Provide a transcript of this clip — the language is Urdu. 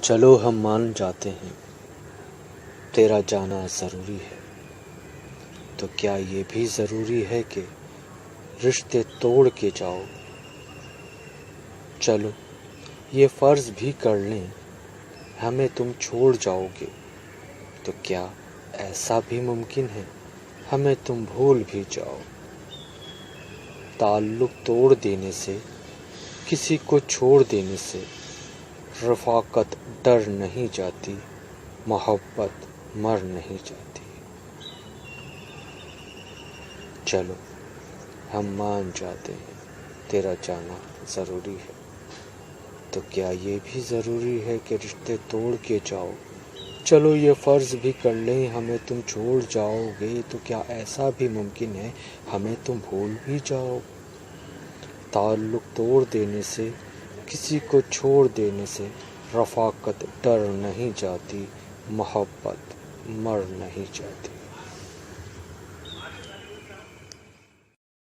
چلو ہم مان جاتے ہیں تیرا جانا ضروری ہے، تو کیا یہ بھی ضروری ہے کہ رشتے توڑ کے جاؤ؟ چلو یہ فرض بھی کر لیں ہمیں تم چھوڑ جاؤ گے، تو کیا ایسا بھی ممکن ہے ہمیں تم بھول بھی جاؤ؟ تعلق توڑ دینے سے، کسی کو چھوڑ دینے سے رفاقت ڈر نہیں جاتی، محبت مر نہیں جاتی۔ چلو ہم مان جاتے ہیں تیرا جانا ضروری ہے، تو کیا یہ بھی ضروری ہے کہ رشتے توڑ کے جاؤ؟ چلو یہ فرض بھی کر لیں ہمیں تم چھوڑ جاؤ گے، تو کیا ایسا بھی ممکن ہے ہمیں تم بھول بھی جاؤ؟ تعلق توڑ دینے سے، کسی کو چھوڑ دینے سے رفاقت ڈر نہیں جاتی، محبت مر نہیں جاتی۔